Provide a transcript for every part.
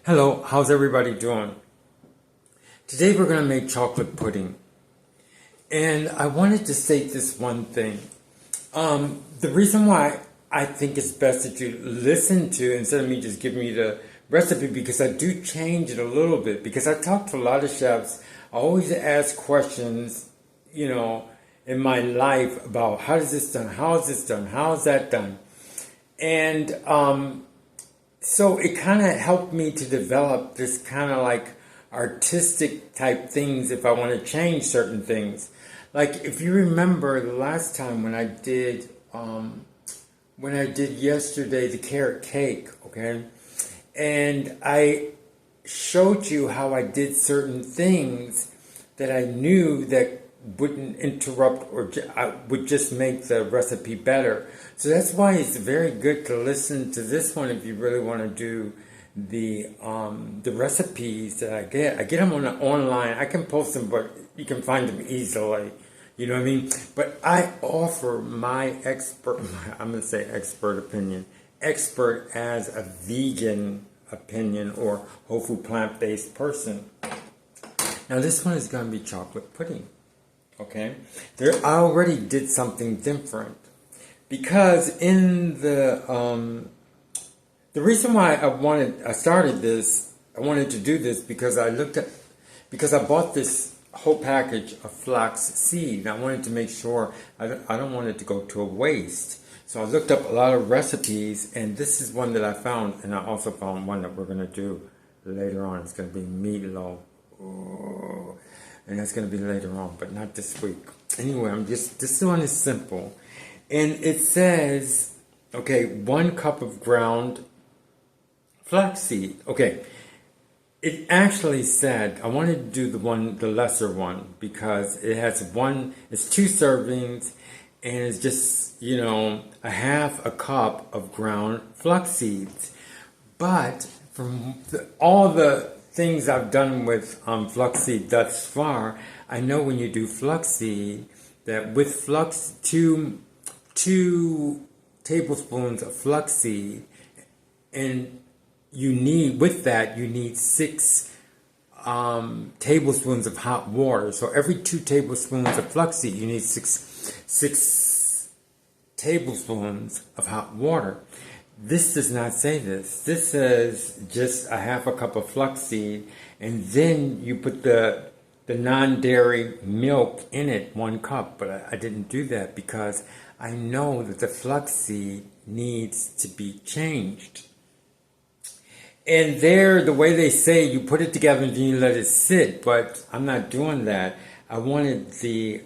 Hello, how's everybody doing? Today we're going to make chocolate pudding. And I wanted to state this one thing. The reason why I think it's best that you listen to, instead of me just giving you the recipe, because I do change it a little bit. Because I talk to a lot of chefs, I always ask questions, in my life about how is this done, how is this done, how is that done. And so it kind of helped me to develop this kind of like artistic type things if I want to change certain things. Like if you remember the last time when I did yesterday the carrot cake, okay, and I showed you how I did certain things that I knew that wouldn't interrupt or would just make the recipe better. So that's why it's very good to listen to this one if you really want to do the recipes that I get. I get them online. I can post them, but you can find them easily. You know what I mean? But I offer my I'm going to say expert opinion, expert as a vegan opinion or whole food plant-based person. Now this one is going to be chocolate pudding. Okay, I already did something different because in the reason why I wanted to do this because I bought this whole package of flax seed. And I wanted to make sure I don't want it to go to a waste. So I looked up a lot of recipes, and this is one that I found, and I also found one that we're going to do later on. It's going to be meatloaf. Ooh. And that's going to be later on, but not this week. Anyway, this one is simple. And it says, okay, 1 cup of ground flaxseed. Okay, it actually said, I wanted to do the lesser one, because it has it's 2 servings, and it's just, a half a cup of ground flaxseeds. But from all the things I've done with flaxseed thus far, I know when you do flaxseed that with two tablespoons of flaxseed, and you need 6 tablespoons of hot water. So every 2 tablespoons of flaxseed, you need six tablespoons of hot water. This does not say this. This says just a half a cup of flaxseed, and then you put the non-dairy milk in it, 1 cup. But I didn't do that because I know that the flaxseed needs to be changed. And the way they say, you put it together and then you let it sit. But I'm not doing that. I wanted the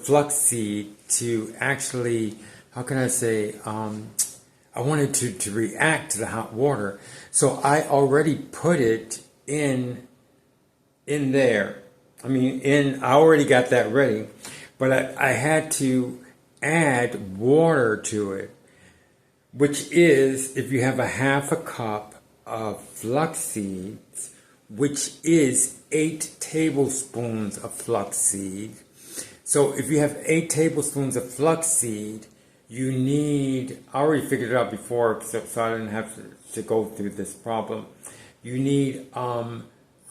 flaxseed to actually, how can I say, I wanted to react to the hot water. So I already put it in there. I already got that ready. But I had to add water to it, which is, if you have a half a cup of flaxseed, which is 8 tablespoons of flaxseed. So if you have 8 tablespoons of flaxseed, you need, I already figured it out before, so I didn't have to go through this problem. You need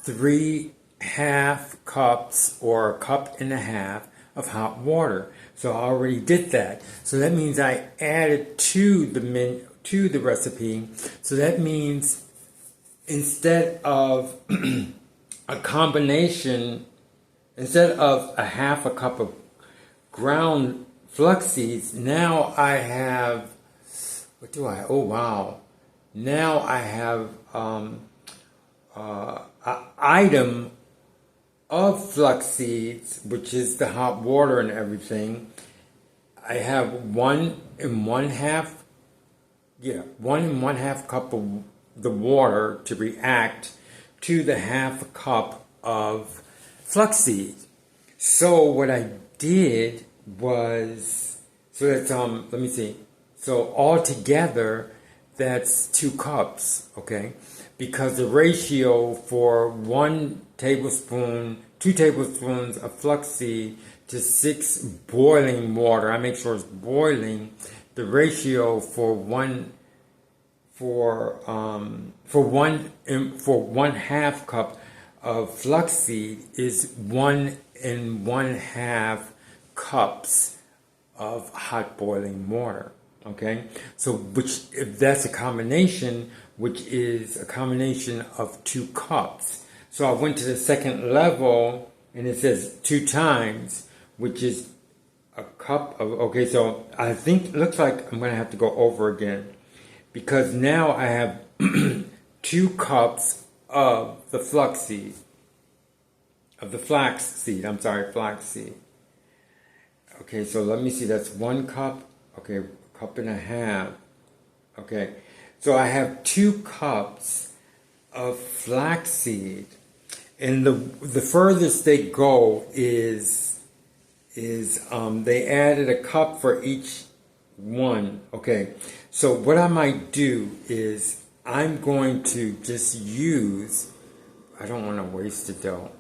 3 half cups or a cup and a half of hot water. So I already did that. So that means I added to the recipe. So that means instead of instead of a half a cup of ground flaxseeds, now I have, now I have an item of flax which is the hot water and everything. I have 1 1/2 cup of the water to react to the half a cup of flaxseed. So what I did was, so that's let me see. So altogether, that's 2 cups, okay? Because the ratio for 2 tablespoons of flaxseed to 6 boiling water, I make sure it's boiling, the ratio for 1 for 1/2 cup of flaxseed is 1 1/2 cups of hot boiling water. Okay, so which if that's a combination, which is a combination of 2 cups. So I went to the second level, and it says 2 times, which is a cup of. Okay, so I think it looks like I'm gonna have to go over again, because now I have 2 cups of the flaxseed. I'm sorry, flaxseed. Okay, so let me see. That's 1 cup. Okay, 1.5 cups. Okay, so I have 2 cups of flaxseed, and the furthest they go is they added a cup for each one. Okay, so what I might do is I'm going to just use. I don't want to waste the dough.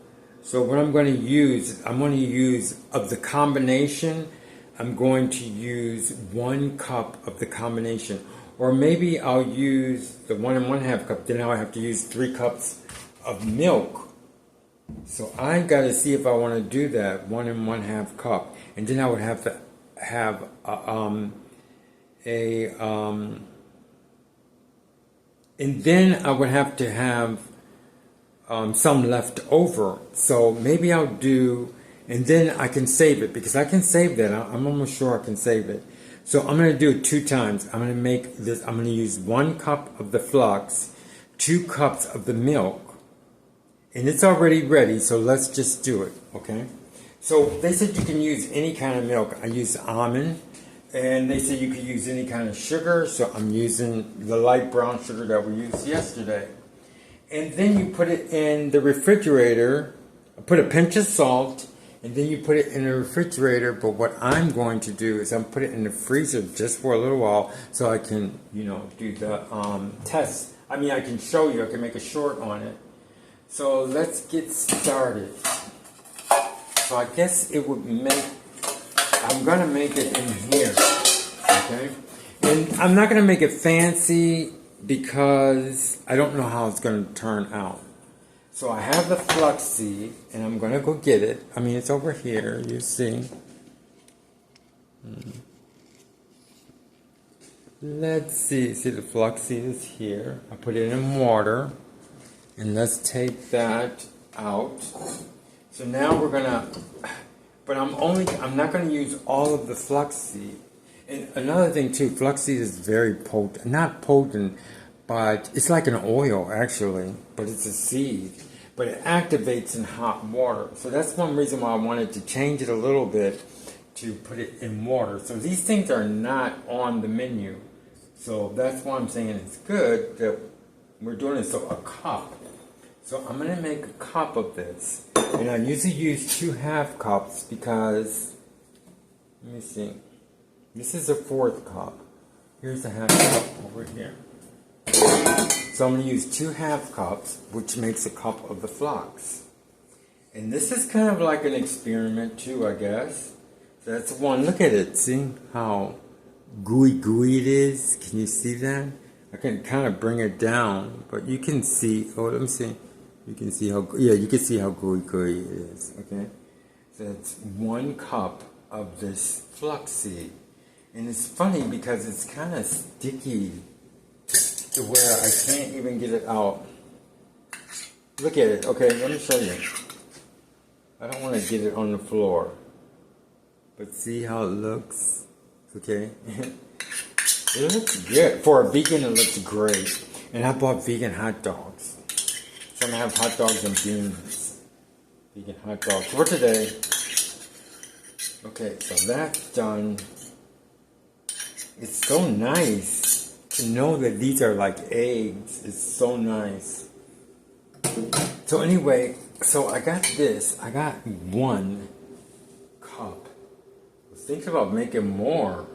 So what I'm going to use of the combination. I'm going to use 1 cup of the combination, or maybe I'll use the 1 1/2 cup. Then I'll have to use 3 cups of milk. So I got to see if I want to do that 1 1/2 cup, and then I would have to have and then I would have to have some left over. So maybe I'll do. And then I can save it, because I can save that. I'm almost sure I can save it. So I'm going to do it 2 times. I'm going to make this. I'm going to use 1 cup of the flux, 2 cups of the milk, and it's already ready. So let's just do it, okay? So they said you can use any kind of milk. I used almond, and they said you could use any kind of sugar. So I'm using the light brown sugar that we used yesterday. And then you put it in the refrigerator. Put a pinch of salt. And then you put it in the refrigerator, but what I'm going to do is I'm put it in the freezer just for a little while, so I can, do the test. I mean, I can show you. I can make a short on it. So let's get started. So I guess it would I'm going to make it in here, okay? And I'm not going to make it fancy because I don't know how it's going to turn out. So I have the flaxseed, and I'm going to go get it. I mean, it's over here, you see. Let's see. See, the flaxseed is here. I put it in water. And let's take that out. So now we're going to... But I'm not going to use all of the flaxseed. And another thing, too, flaxseed is very potent. Not potent, but it's like an oil, actually. But it's a seed. But it activates in hot water. So that's one reason why I wanted to change it a little bit to put it in water. So these things are not on the menu. So that's why I'm saying it's good that we're doing it. So a cup. So I'm going to make a cup of this. And I usually use 2 1/2 cups because, let me see. This is a 4th cup. Here's a 1/2 cup over here. So I'm going to use 2 1/2 cups, which makes a cup of the flux. And this is kind of like an experiment too, I guess. So that's one. Look at it. See how gooey it is? Can you see that? I can kind of bring it down, but you can see. Oh, let me see. You can see how. Yeah, you can see how gooey it is. Okay. So it's 1 cup of this flaxseed, and it's funny because it's kind of sticky to where I can't even get it out. Look at it. Okay, let me show you. I don't want to get it on the floor. But see how it looks? Okay. It looks good. For a vegan, it looks great. And I bought vegan hot dogs. So I'm going to have hot dogs and beans. Vegan hot dogs for today. Okay, so that's done. It's so nice to know that these are like eggs. It's so nice. So anyway, so I got this. I got 1 cup. I was thinking about making more.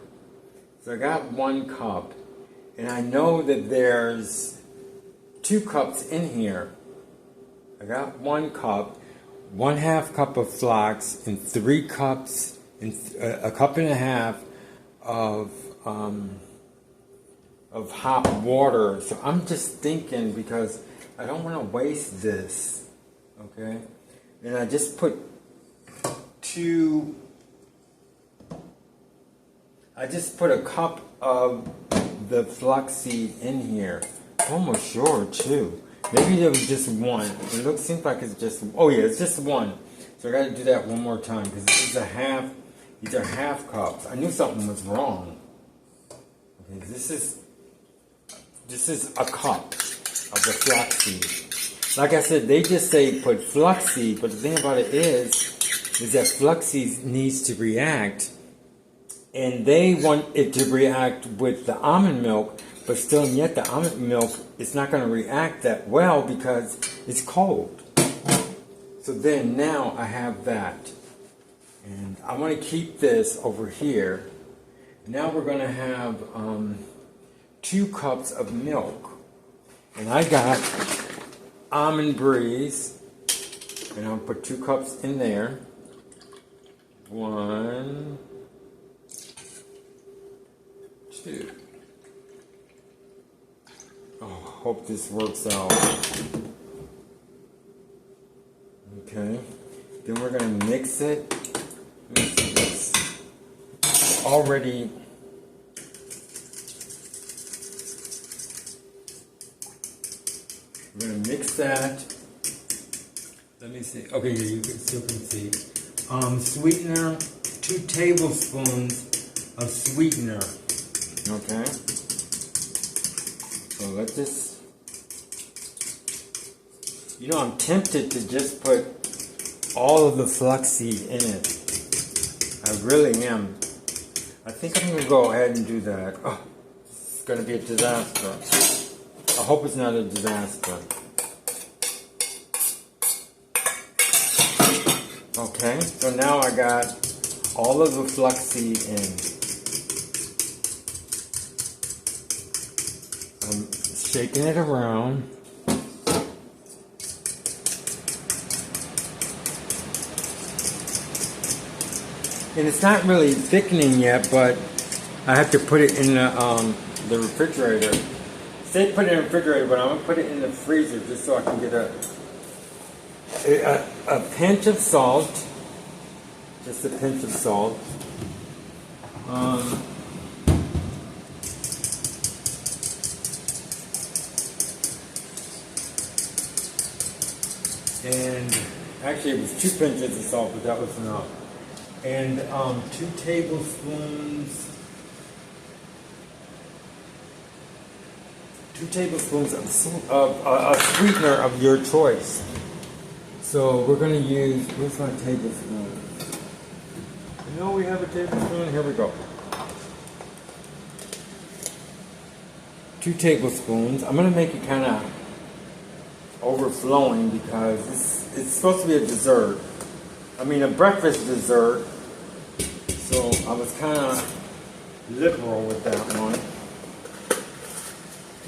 So I got 1 cup. And I know that there's 2 cups in here. I got 1 cup, 1/2 cup of flax, and 3 cups, and a cup and a half of of hot water. So I'm just thinking, because I don't want to waste this, okay? And I just put a cup of the flaxseed in here. I'm almost sure too. Maybe there was just one. Seems like it's just, oh yeah, it's just one. So I got to do that one more time, because these are half cups. I knew something was wrong. Okay, this is a cup of the flaxseed. Like I said, they just say put flaxseed, but the thing about it is that flaxseed needs to react, and they want it to react with the almond milk, but still yet the almond milk is not going to react that well because it's cold. So then now I have that, and I want to keep this over here. Now we're going to have 2 cups of milk, and I got Almond Breeze, and I'll put 2 cups in there. 1, 2. Oh, hope this works out. Okay, then we're going to mix it. Let me see this. Already. We're going to mix that. Let me see. Okay, you still can see. Sweetener, 2 tablespoons of sweetener. Okay. So let this. You know, I'm tempted to just put all of the flaxseed in it. I really am. I think I'm going to go ahead and do that. Oh, it's going to be a disaster. I hope it's not a disaster. Okay, so now I got all of the flaxseed in. I'm shaking it around. And it's not really thickening yet, but I have to put it in the refrigerator. Say put it in the refrigerator, but I'm going to put it in the freezer just so I can get a pinch of salt. Just a pinch of salt. And actually it was 2 pinches of salt, but that was enough. And 2 tablespoons. 2 tablespoons of a sweetener of your choice. So we're going to use, where's my tablespoon? You know we have a tablespoon? Here we go. 2 tablespoons. I'm going to make it kind of overflowing because it's supposed to be a dessert. I mean a breakfast dessert. So I was kind of liberal with that one.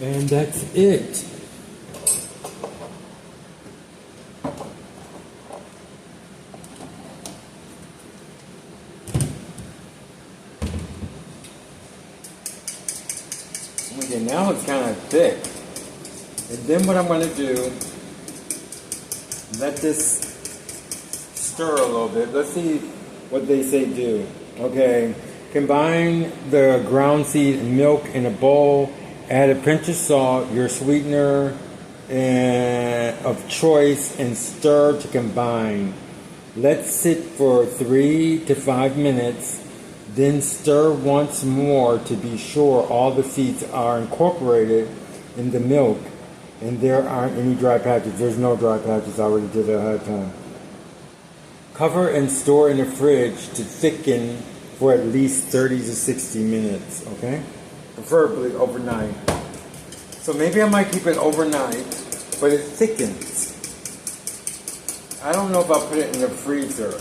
And that's it. Okay, now it's kind of thick. And then what I'm going to do, let this stir a little bit. Let's see what they say do. Okay, combine the ground seed and milk in a bowl. Add a pinch of salt, your sweetener of choice, and stir to combine. Let sit for 3 to 5 minutes. Then stir once more to be sure all the seeds are incorporated in the milk and there aren't any dry patches. There's no dry patches. I already did it ahead of time. Cover and store in the fridge to thicken for at least 30 to 60 minutes, okay? Preferably overnight. So maybe I might keep it overnight, but it thickens. I don't know if I'll put it in the freezer.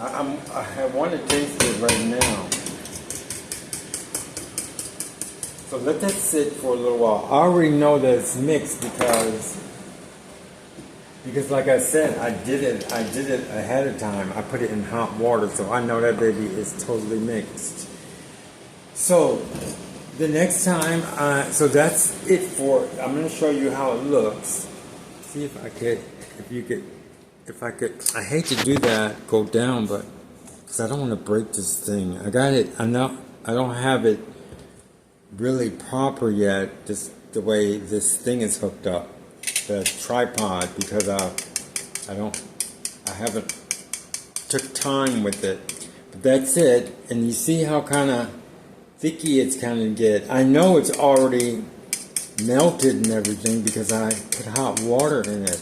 I want to taste it right now. So let that sit for a little while. I already know that it's mixed because Because like I said, I did it ahead of time. I put it in hot water, so I know that baby is totally mixed. So the next time, so that's it for, I'm going to show you how it looks. See if I I hate to do that, go down, but, because I don't want to break this thing. I got it, I don't have it really proper yet, just the way this thing is hooked up, the tripod, because I haven't took time with it. But that's it, and you see how kind of thicky it's kind of get. I know it's already melted and everything because I put hot water in it.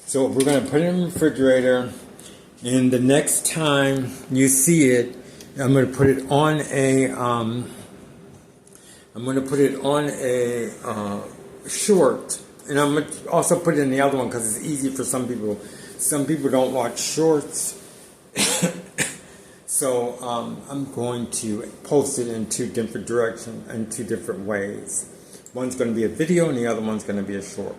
So we're going to put it in the refrigerator, and the next time you see it, I'm going to put it on a short, and I'm going to also put it in the other one because it's easy for some people. Some people don't watch shorts. So I'm going to post it in two different directions, in two different ways. One's going to be a video and the other one's going to be a short.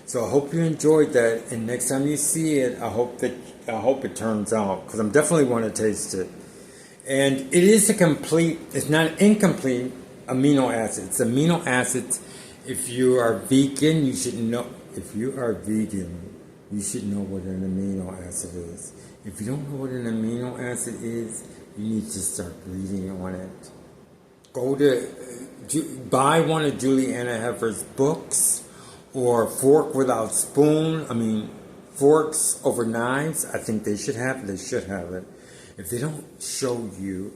So I hope you enjoyed that, and next time you see it, I hope it turns out, because I'm definitely want to taste it. And it is it's not incomplete amino acid. It's amino acids. If you are vegan, you should know. If you are vegan, you should know what an amino acid is. If you don't know what an amino acid is, you need to start reading on it. Buy one of Juliana Heffer's books, or Fork Without Spoon. Forks Over Knives. I think they should have it. If they don't show you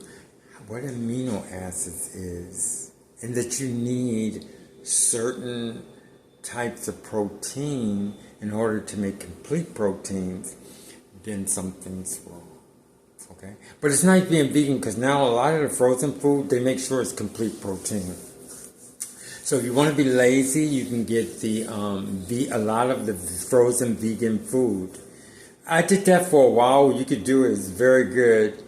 what amino acids is, and that you need certain types of protein in order to make complete proteins, then something's wrong. Okay? But it's nice being vegan, because now a lot of the frozen food, they make sure it's complete protein. So if you want to be lazy, you can get a lot of the frozen vegan food. I did that for a while. What you could do is very good,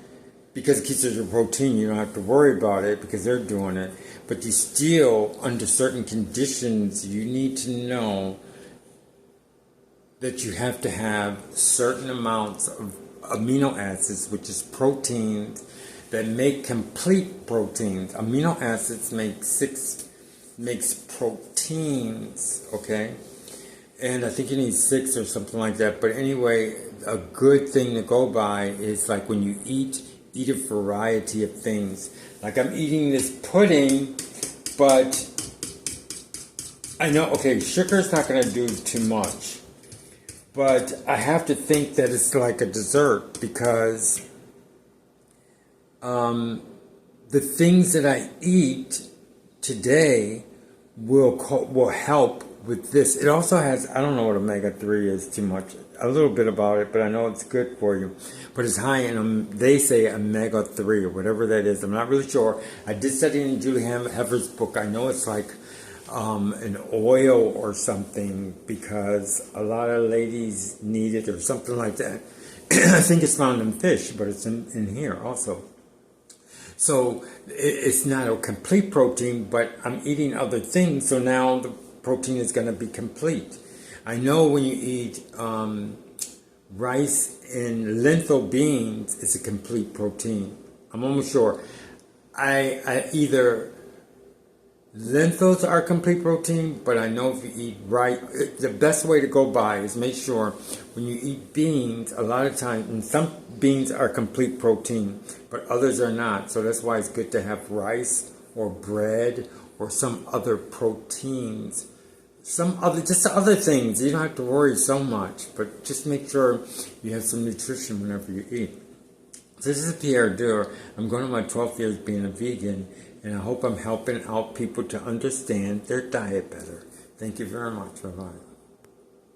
because it keeps your protein. You don't have to worry about it because they're doing it. But you still, under certain conditions, you need to know that you have to have certain amounts of amino acids, which is proteins, that make complete proteins. Amino acids makes proteins, okay? And I think you need 6 or something like that. But anyway, a good thing to go by is like when you eat a variety of things. Like I'm eating this pudding, but I know, okay, sugar's not going to do too much. But I have to think that it's like a dessert, because the things that I eat today will help with this. It also has, I don't know what omega-3 is too much, a little bit about it, but I know it's good for you. But it's high in, they say omega-3 or whatever that is. I'm not really sure. I did study in Julie Heffer's book. I know it's like an oil or something, because a lot of ladies need it or something like that. I think it's found in fish, but it's in here also. So it's not a complete protein, but I'm eating other things, so now the protein is going to be complete. I know when you eat rice and lentil beans, it's a complete protein. I'm almost sure. I either lentils are complete protein, but I know if you eat rice, the best way to go by is make sure when you eat beans, a lot of times, and some beans are complete protein, but others are not. So that's why it's good to have rice or bread or some other proteins. Just other things. You don't have to worry so much, but just make sure you have some nutrition whenever you eat. This is Pierre Durr. I'm going to my 12th years being a vegan, and I hope I'm helping out people to understand their diet better. Thank you very much. Bye-bye.